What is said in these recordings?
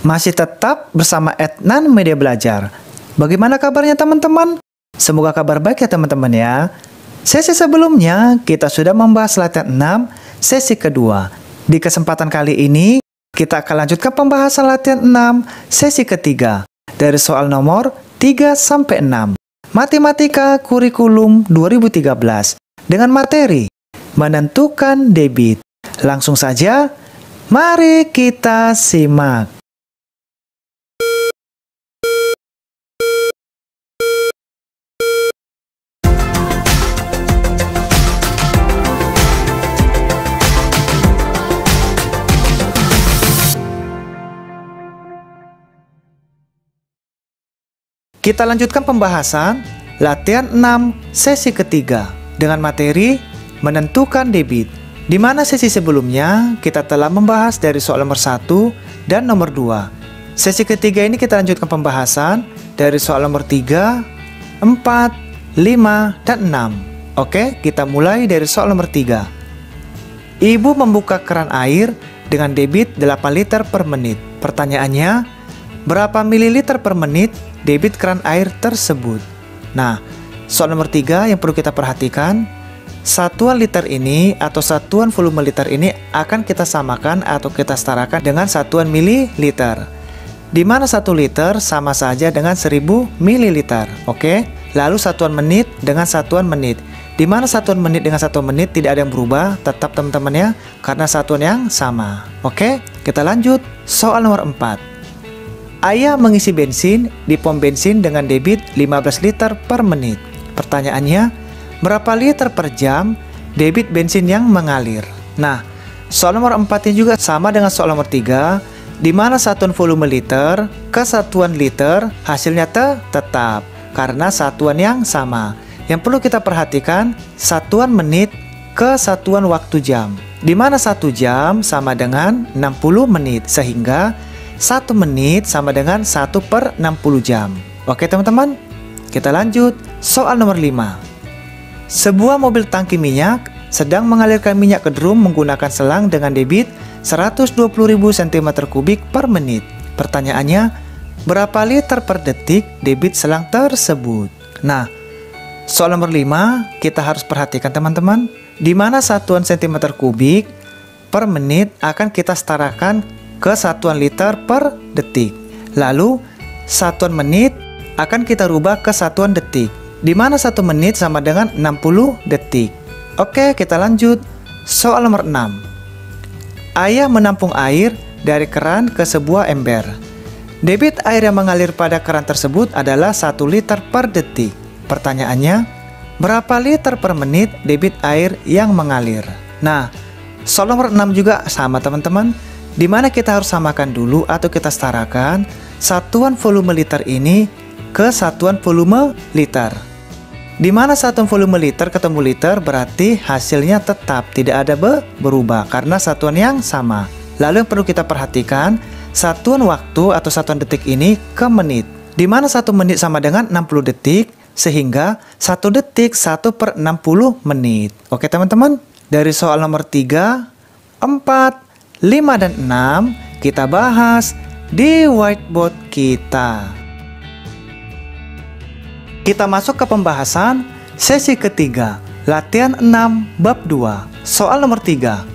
Masih tetap bersama Adnan Media Belajar. Bagaimana kabarnya teman-teman? Semoga kabar baik ya teman-teman ya. Sesi sebelumnya kita sudah membahas latihan 6 sesi kedua. Di kesempatan kali ini kita akan lanjutkan pembahasan latihan 6 sesi ketiga dari soal nomor 3 sampai 6. Matematika Kurikulum 2013 dengan materi menentukan debit. Langsung saja, mari kita simak. Kita lanjutkan pembahasan latihan 6 sesi ketiga dengan materi menentukan debit. Di mana sesi sebelumnya kita telah membahas dari soal nomor 1 dan nomor 2. Sesi ketiga ini kita lanjutkan pembahasan dari soal nomor 3, 4, 5, dan 6. Oke, kita mulai dari soal nomor 3. Ibu membuka keran air dengan debit 8 liter per menit. Pertanyaannya, berapa mililiter per menit debit keran air tersebut? Nah, soal nomor 3 yang perlu kita perhatikan, satuan liter ini atau satuan volume liter ini akan kita samakan atau kita setarakan dengan satuan mililiter. Di mana 1 liter sama saja dengan 1000 mililiter. Oke? Lalu satuan menit dengan satuan menit. Di mana satuan menit dengan satuan menit tidak ada yang berubah, tetap teman-teman ya, karena satuan yang sama. Oke? Kita lanjut soal nomor 4. Ayah mengisi bensin di pom bensin dengan debit 15 liter per menit. Pertanyaannya, berapa liter per jam debit bensin yang mengalir? Nah, soal nomor 4 ini juga sama dengan soal nomor 3, di mana satuan volume liter ke satuan liter hasilnya tetap, karena satuan yang sama. Yang perlu kita perhatikan, satuan menit ke satuan waktu jam. Di mana 1 jam sama dengan 60 menit, sehingga 1 menit sama dengan 1 per 60 jam. Oke teman-teman, kita lanjut soal nomor 5. Sebuah mobil tangki minyak sedang mengalirkan minyak ke drum menggunakan selang dengan debit 120.000 cm3 per menit. Pertanyaannya, berapa liter per detik debit selang tersebut? Nah, soal nomor 5 kita harus perhatikan teman-teman, di mana satuan cm3 per menit akan kita setarakan ke satuan liter per detik. Lalu satuan menit akan kita rubah ke satuan detik, di mana 1 menit sama dengan 60 detik. Oke, kita lanjut soal nomor 6. Ayah menampung air dari keran ke sebuah ember. Debit air yang mengalir pada keran tersebut adalah 1 liter per detik. Pertanyaannya, berapa liter per menit debit air yang mengalir? Nah, soal nomor 6 juga sama teman-teman, di mana kita harus samakan dulu atau kita setarakan satuan volume liter ini ke satuan volume liter. Di mana satuan volume liter ketemu liter berarti hasilnya tetap tidak ada berubah karena satuan yang sama. Lalu yang perlu kita perhatikan, satuan waktu atau satuan detik ini ke menit. Di mana 1 menit sama dengan 60 detik, sehingga 1 detik 1 per 60 menit. Oke teman-teman, dari soal nomor 3, 4, 5 dan 6 kita bahas di whiteboard kita. Kita masuk ke pembahasan sesi ketiga, latihan 6 bab 2. Soal nomor 3.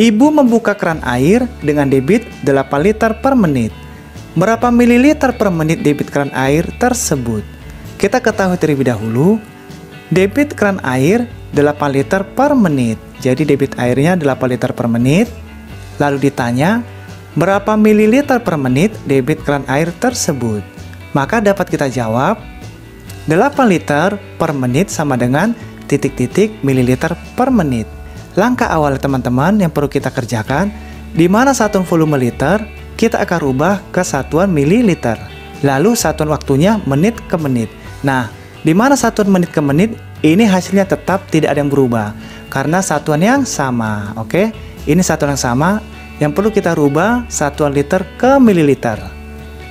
Ibu membuka keran air dengan debit 8 liter per menit. Berapa mililiter per menit debit keran air tersebut? Kita ketahui terlebih dahulu, debit keran air 8 liter per menit. Jadi debit airnya 8 liter per menit. Lalu ditanya, berapa mililiter per menit debit keran air tersebut? Maka dapat kita jawab, 8 liter per menit sama dengan titik-titik mililiter per menit. Langkah awal teman-teman yang perlu kita kerjakan, di mana satuan volume liter, kita akan rubah ke satuan mililiter. Lalu satuan waktunya menit ke menit. Nah, di mana satuan menit ke menit, ini hasilnya tetap tidak ada yang berubah, karena satuan yang sama. Oke? Ini satuan yang sama, yang perlu kita rubah satuan liter ke mililiter.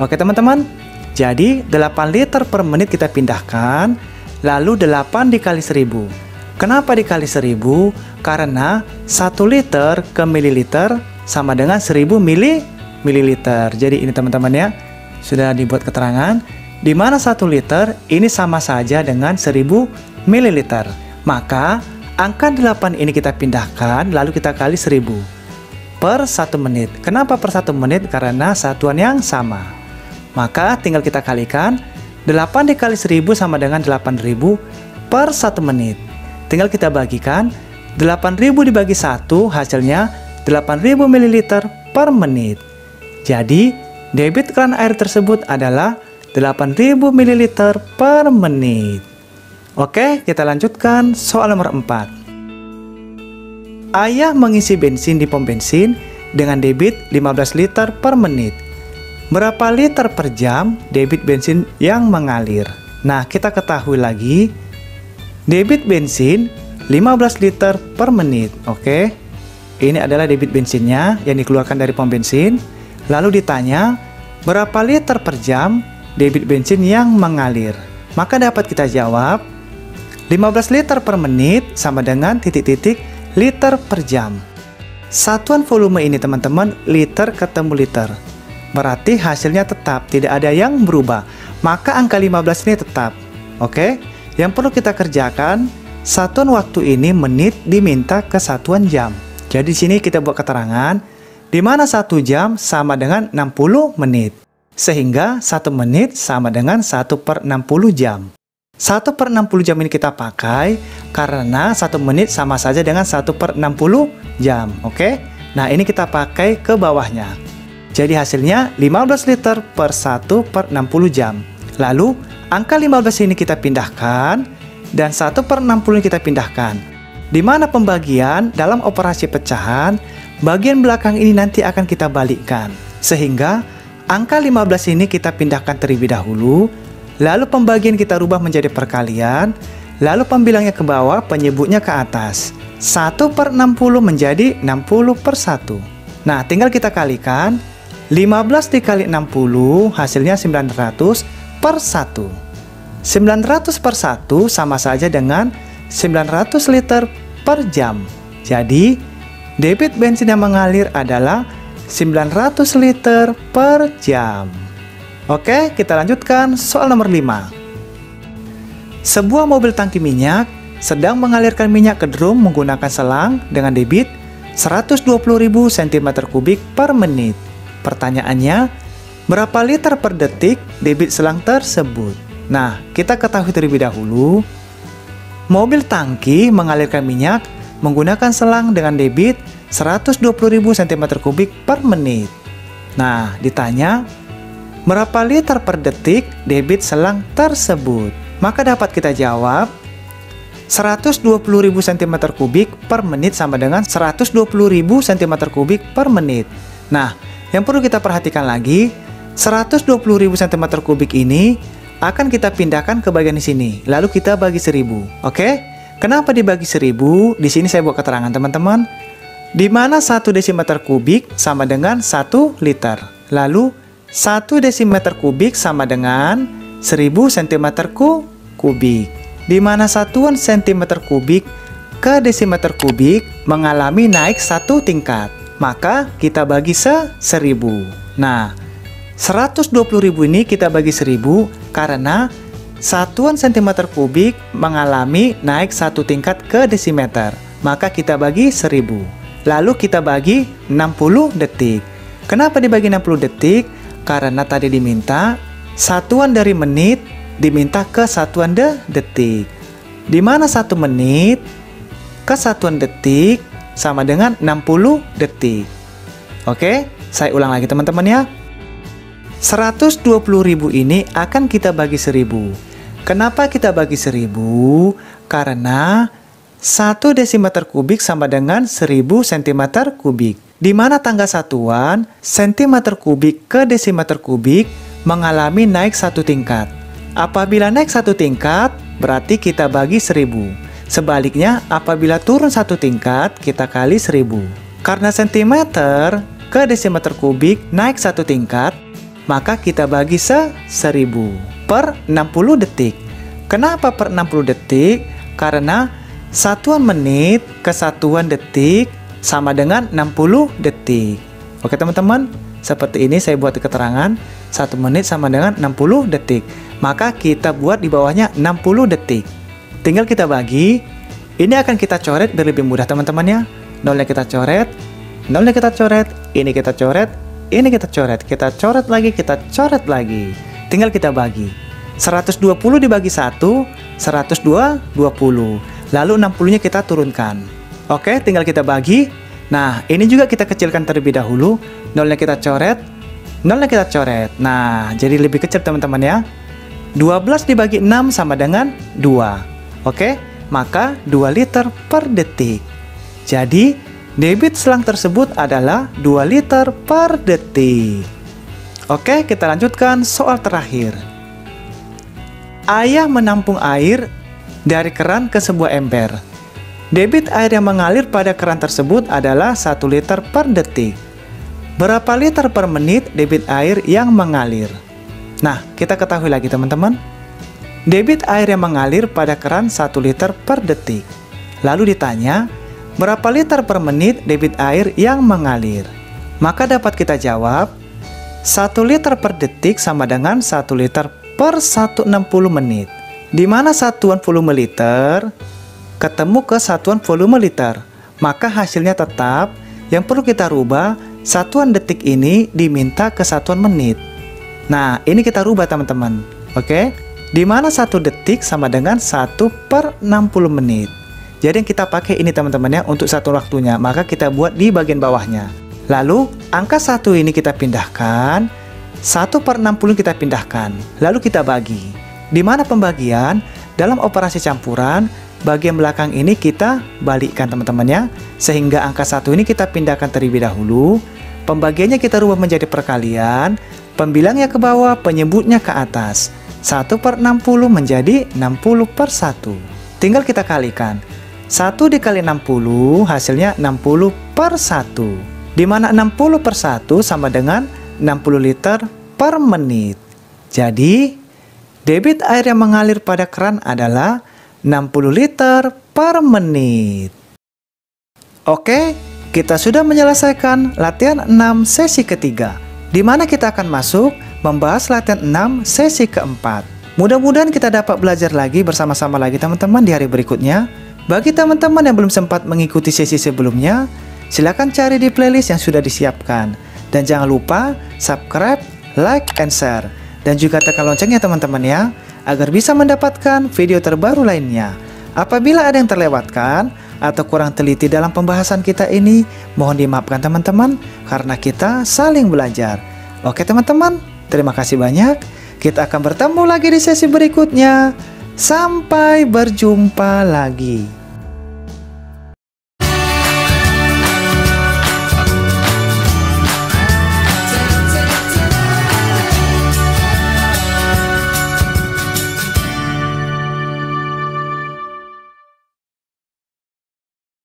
Oke teman-teman, jadi 8 liter per menit kita pindahkan, lalu 8 dikali 1000. Kenapa dikali 1000? Karena 1 liter ke mililiter sama dengan 1000 mililiter. mililiter. Jadi ini teman-teman ya, sudah dibuat keterangan di mana 1 liter ini sama saja dengan 1000 mililiter. Maka angka 8 ini kita pindahkan lalu kita kali 1000 per 1 menit. Kenapa per 1 menit? Karena satuan yang sama. Maka tinggal kita kalikan, 8 dikali 1000 sama dengan 8000 per 1 menit. Tinggal kita bagikan, 8000 dibagi 1 hasilnya 8000 ml per menit. Jadi debit keran air tersebut adalah 8000 ml per menit. Oke, kita lanjutkan soal nomor 4. Ayah mengisi bensin di pom bensin dengan debit 15 liter per menit. Berapa liter per jam debit bensin yang mengalir? Nah, kita ketahui lagi debit bensin 15 liter per menit. Oke, ini adalah debit bensinnya yang dikeluarkan dari pom bensin. Lalu ditanya berapa liter per jam debit bensin yang mengalir. Maka dapat kita jawab 15 liter per menit sama dengan titik-titik liter per jam. Satuan volume ini teman-teman liter ketemu liter. Berarti hasilnya tetap, tidak ada yang berubah. Maka angka 15 ini tetap. Oke, yang perlu kita kerjakan, satuan waktu ini menit diminta ke satuan jam. Jadi di sini kita buat keterangan di mana 1 jam sama dengan 60 menit. Sehingga 1 menit sama dengan 1/60 jam. 1/60 jam ini kita pakai karena 1 menit sama saja dengan 1/60 jam. Oke? Nah, ini kita pakai ke bawahnya. Jadi hasilnya 15 liter per 1/60 jam. Lalu angka 15 ini kita pindahkan dan 1/60 ini kita pindahkan. Di mana pembagian dalam operasi pecahan, bagian belakang ini nanti akan kita balikkan. Sehingga angka 15 ini kita pindahkan terlebih dahulu, lalu pembagian kita rubah menjadi perkalian, lalu pembilangnya ke bawah, penyebutnya ke atas. 1/60 menjadi 60/1. Nah, tinggal kita kalikan, 15 dikali 60 hasilnya 900/1. 900/1 sama saja dengan 900 liter per jam. Jadi, debit bensin yang mengalir adalah 900 liter per jam. Oke, kita lanjutkan soal nomor 5. Sebuah mobil tangki minyak sedang mengalirkan minyak ke drum menggunakan selang dengan debit 120.000 cm3 per menit. Pertanyaannya, berapa liter per detik debit selang tersebut? Nah, kita ketahui terlebih dahulu, mobil tangki mengalirkan minyak menggunakan selang dengan debit 120.000 cm3 per menit. Nah, ditanya, berapa liter per detik debit selang tersebut? Maka dapat kita jawab, 120.000 cm3 per menit sama dengan 120.000 cm3 per menit. Nah, yang perlu kita perhatikan lagi, 120.000 cm3 ini akan kita pindahkan ke bagian di sini, lalu kita bagi 1000. Oke? Kenapa dibagi 1000? Di sini saya buat keterangan teman-teman. Di mana 1 desimeter kubik sama dengan 1 liter. Lalu 1 desimeter kubik sama dengan 1000 cm kubik. Di mana satuan centimeter kubik ke desimeter kubik mengalami naik 1 tingkat. Maka kita bagi 1000. Nah, 120.000 ini kita bagi 1000 karena satuan centimeter kubik mengalami naik 1 tingkat ke desimeter. Maka kita bagi 1000. Lalu kita bagi 60 detik. Kenapa dibagi 60 detik? Karena tadi diminta satuan dari menit diminta ke satuan detik. Di mana 1 menit ke satuan detik sama dengan 60 detik. Oke, saya ulang lagi teman-teman ya. 120.000 ini akan kita bagi 1000. Kenapa kita bagi 1000? Karena 1 desimeter kubik sama dengan 1000 cm3. Di mana tangga satuan centimeter kubik ke desimeter kubik mengalami naik 1 tingkat. Apabila naik 1 tingkat, berarti kita bagi 1000. Sebaliknya, apabila turun 1 tingkat, kita kali 1000. Karena centimeter ke desimeter kubik naik 1 tingkat, maka kita bagi 1000 per 60 detik. Kenapa per 60 detik? Karena satuan menit ke satuan detik sama dengan 60 detik. Oke teman-teman, Seperti ini saya buat keterangan, 1 menit sama dengan 60 detik. Maka kita buat di bawahnya 60 detik. Tinggal kita bagi. Ini akan kita coret biar lebih mudah teman-teman ya. Nolnya kita coret, nolnya kita coret, ini kita coret, ini kita coret. Kita coret lagi, kita coret lagi. Tinggal kita bagi. 120 dibagi 1, 120. Lalu 60-nya kita turunkan. Oke, tinggal kita bagi. Nah, ini juga kita kecilkan terlebih dahulu. Nolnya kita coret, nolnya kita coret. Nah, jadi lebih kecil teman-teman ya. 12 dibagi 6 sama dengan 2. Oke, maka 2 liter per detik. Jadi, debit selang tersebut adalah 2 liter per detik. Oke, kita lanjutkan soal terakhir. Ayah menampung air dari keran ke sebuah ember. Debit air yang mengalir pada keran tersebut adalah 1 liter per detik. Berapa liter per menit debit air yang mengalir? Nah, kita ketahui lagi teman-teman. Debit air yang mengalir pada keran 1 liter per detik. Lalu ditanya, berapa liter per menit debit air yang mengalir? Maka dapat kita jawab, 1 liter per detik sama dengan 1 liter per 160 menit. Di mana satuan volume liter ketemu ke satuan volume liter. Maka hasilnya tetap, yang perlu kita rubah, satuan detik ini diminta ke satuan menit. Nah, ini kita rubah teman-teman. Oke, di mana 1 detik sama dengan 1 per 60 menit. Jadi yang kita pakai ini teman-teman ya untuk satu waktunya. Maka kita buat di bagian bawahnya. Lalu angka 1 ini kita pindahkan, 1 per 60 kita pindahkan. Lalu kita bagi. Di mana pembagian dalam operasi campuran, bagian belakang ini kita balikkan teman-teman ya. Sehingga angka 1 ini kita pindahkan terlebih dahulu. Pembagiannya kita rubah menjadi perkalian. Pembilangnya ke bawah, penyebutnya ke atas. 1 per 60 menjadi 60 per 1. Tinggal kita kalikan. 1 dikali 60 hasilnya 60 per 1. Di mana 60 per 1 sama dengan 60 liter per menit. Jadi, debit air yang mengalir pada keran adalah 60 liter per menit. Oke, kita sudah menyelesaikan latihan 6 sesi ketiga. Di mana kita akan masuk membahas latihan 6 sesi keempat. Mudah-mudahan kita dapat belajar lagi bersama-sama lagi teman-teman di hari berikutnya. Bagi teman-teman yang belum sempat mengikuti sesi sebelumnya, silakan cari di playlist yang sudah disiapkan. Dan jangan lupa subscribe, like, and share. Dan juga tekan loncengnya teman-teman ya, agar bisa mendapatkan video terbaru lainnya. Apabila ada yang terlewatkan atau kurang teliti dalam pembahasan kita ini, mohon dimaafkan teman-teman, karena kita saling belajar. Oke teman-teman, terima kasih banyak. Kita akan bertemu lagi di sesi berikutnya. Sampai berjumpa lagi.